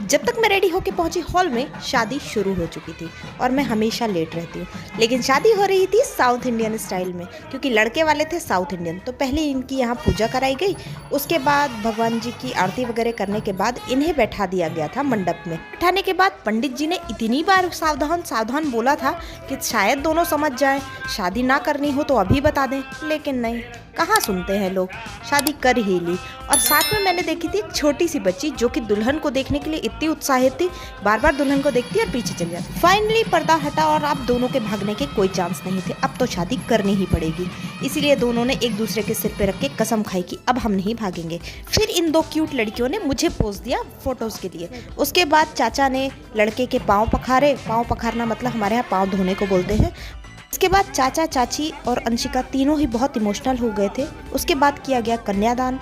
जब तक मैं रेडी होके पहुंची हॉल में, शादी शुरू हो चुकी थी और मैं हमेशा लेट रहती हूँ। लेकिन शादी हो रही थी साउथ इंडियन स्टाइल में, क्योंकि लड़के वाले थे साउथ इंडियन। तो पहले इनकी यहाँ पूजा कराई गई, उसके बाद भगवान जी की आरती वगैरह करने के बाद इन्हें बैठा दिया गया था मंडप में। बैठाने के बाद पंडित जी ने इतनी बार सावधान सावधान बोला था कि शायद दोनों समझ जाएं, शादी ना करनी हो तो अभी बता दें। लेकिन नहीं, कहाँ सुनते हैं लोग, शादी कर ही ली। और साथ में मैंने देखी थी एक छोटी सी बच्ची जो कि दुल्हन को देखने के लिए इतनी उत्साहित थी, बार बार दुल्हन को देखती और पीछे चली जाती। फाइनली पर्दा हटा और अब दोनों के भागने के कोई चांस नहीं थे। अब तो शादी करनी ही पड़ेगी, इसीलिए दोनों ने एक दूसरे के सिर पे रख के कसम खाई कि अब हम नहीं भागेंगे। फिर इन दो क्यूट लड़कियों ने मुझे पोज दिया फोटोज के लिए। उसके बाद चाचा ने लड़के के पाँव पखारे। पाँव पखारना मतलब हमारे यहाँ पाँव धोने को बोलते हैं। इसके बाद चाचा, चाची और अंशिका तीनों ही बहुत इमोशनल हो गए थे। उसके बाद किया गया कन्यादान।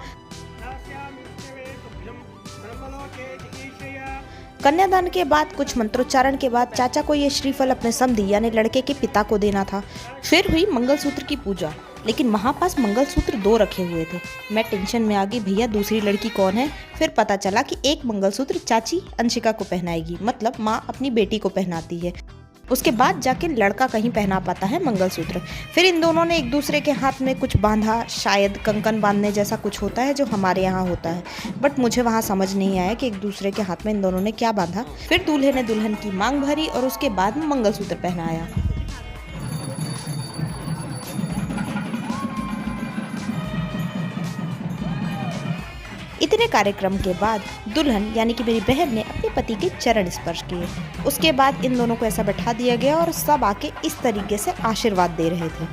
कन्यादान के बाद कुछ मंत्रोच्चारण के बाद चाचा को ये श्रीफल अपने समधी यानी लड़के के पिता को देना था। फिर हुई मंगलसूत्र की पूजा, लेकिन वहाँ पास मंगलसूत्र 2 रखे हुए थे। मैं टेंशन में आ गई, भैया दूसरी लड़की कौन है। फिर पता चला कि एक मंगलसूत्र चाची अंशिका को पहनाएगी, मतलब माँ अपनी बेटी को पहनाती है। उसके बाद जाके लड़का कहीं पहना पाता है मंगलसूत्र। फिर इन दोनों ने एक दूसरे के हाथ में कुछ बांधा, शायद कंकन बांधने जैसा कुछ होता है जो हमारे यहाँ होता है, बट मुझे वहाँ समझ नहीं आया कि एक दूसरे के हाथ में इन दोनों ने क्या बांधा। फिर दूल्हे ने दुल्हन की मांग भरी और उसके बाद मंगलसूत्र पहनाया। इतने कार्यक्रम के बाद दुल्हन यानी कि मेरी बहन ने अपने पति के चरण स्पर्श किए। उसके बाद इन दोनों को ऐसा बैठा दिया गया और सब आके इस तरीके से आशीर्वाद दे रहे थे।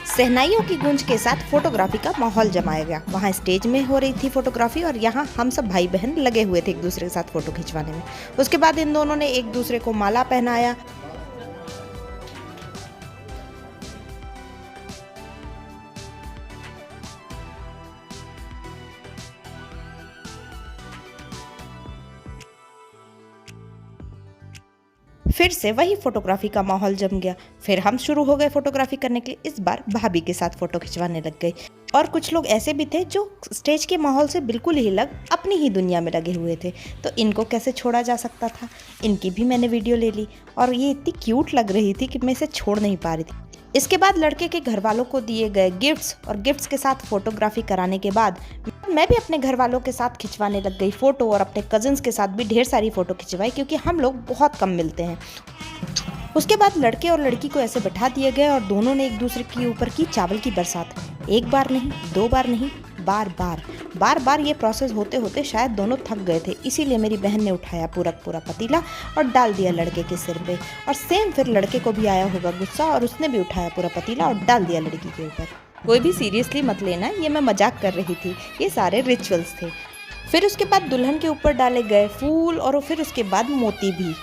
शहनाइयों की गूंज के साथ फोटोग्राफी का माहौल जमाया गया। वहाँ स्टेज में हो रही थी फोटोग्राफी और यहाँ हम सब भाई बहन लगे हुए थे एक दूसरे के साथ फोटो खिंचवाने में। उसके बाद इन दोनों ने एक दूसरे को माला पहनाया। फिर से वही फोटोग्राफी का माहौल जम गया। फिर हम शुरू हो गए फोटोग्राफी करने के लिए। इस बार भाभी के साथ फोटो खिंचवाने लग गए। और कुछ लोग ऐसे भी थे जो स्टेज के माहौल से बिल्कुल ही अलग अपनी ही दुनिया में लगे हुए थे, तो इनको कैसे छोड़ा जा सकता था। इनकी भी मैंने वीडियो ले ली और ये इतनी क्यूट लग रही थी कि मैं इसे छोड़ नहीं पा रही थी। इसके बाद लड़के के घर वालों को दिए गए गिफ्ट्स और गिफ्ट्स के साथ फोटोग्राफी कराने के बाद मैं भी अपने घर वालों के साथ खिंचवाने लग गई फ़ोटो और अपने कजिन्स के साथ भी ढेर सारी फ़ोटो खिंचवाई, क्योंकि हम लोग बहुत कम मिलते हैं। उसके बाद लड़के और लड़की को ऐसे बैठा दिया गया और दोनों ने एक दूसरे के ऊपर की चावल की बरसात। एक बार नहीं, 2 बार नहीं, बार बार ये प्रोसेस होते होते शायद दोनों थक गए थे। इसीलिए मेरी बहन ने उठाया पूरा पतीला और डाल दिया लड़के के सिर पे। और सेम फिर लड़के को भी आया होगा गुस्सा और उसने भी उठाया पूरा पतीला और डाल दिया लड़की के ऊपर। कोई भी सीरियसली मत लेना, ये मैं मजाक कर रही थी, ये सारे रिचुअल्स थे। फिर उसके बाद दुल्हन के ऊपर डाले गए फूल और फिर उसके बाद मोती भी।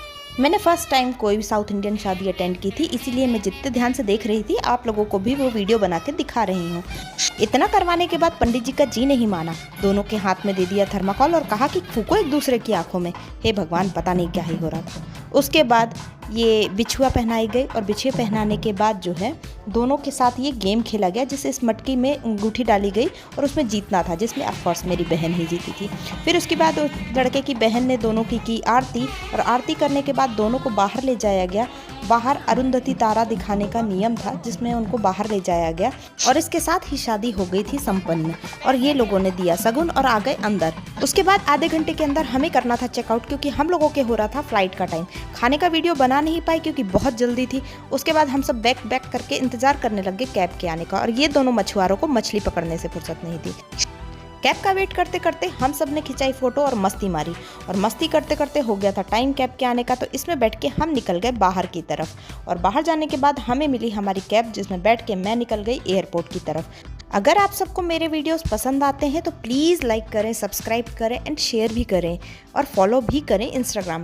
मैंने फर्स्ट टाइम कोई भी साउथ इंडियन शादी अटेंड की थी, इसीलिए मैं जितने ध्यान से देख रही थी आप लोगों को भी वो वीडियो बना के दिखा रही हूँ। इतना करवाने के बाद पंडित जी का जी नहीं माना, दोनों के हाथ में दे दिया थर्माकोल और कहा कि फूको एक दूसरे की आंखों में। हे भगवान, पता नहीं क्या ही हो रहा था। उसके बाद ये बिछुआ पहनाई गई और बिछुए पहनाने के बाद जो है दोनों के साथ ये गेम खेला गया, जिससे इस मटकी में अंगूठी डाली गई और उसमें जीतना था, जिसमें ऑफकोर्स मेरी बहन ही जीती थी। फिर उसके बाद लड़के की बहन ने दोनों की आरती, और आरती करने के बाद दोनों को बाहर ले जाया गया। बाहर अरुंधति तारा दिखाने का नियम था, जिसमें उनको बाहर ले जाया गया और इसके साथ ही शादी हो गई थी संपन्न। और ये लोगों ने दिया सगुन और आ गए अंदर। उसके बाद आधे घंटे के अंदर हमें करना था चेकआउट, क्योंकि हम लोगों के हो रहा था फ्लाइट का टाइम। खाने का वीडियो बना नहीं पाई क्योंकि बहुत जल्दी थी। उसके बाद हम सब बैक करके इंतजार करने लग गए कैब के आने का, और ये दोनों मछुआरों को मछली पकड़ने से फुर्सत नहीं थी। कैब का वेट करते करते हम सब ने खिंचाई फोटो और मस्ती मारी, और मस्ती करते करते हो गया था टाइम कैब के आने का। तो इसमें बैठ के हम निकल गए बाहर की तरफ, और बाहर जाने के बाद हमें मिली हमारी कैब, जिसमें बैठ के मैं निकल गई एयरपोर्ट की तरफ। अगर आप सबको मेरे वीडियोस पसंद आते हैं तो प्लीज़ लाइक करें, सब्सक्राइब करें एंड शेयर भी करें और फॉलो भी करें इंस्टाग्राम।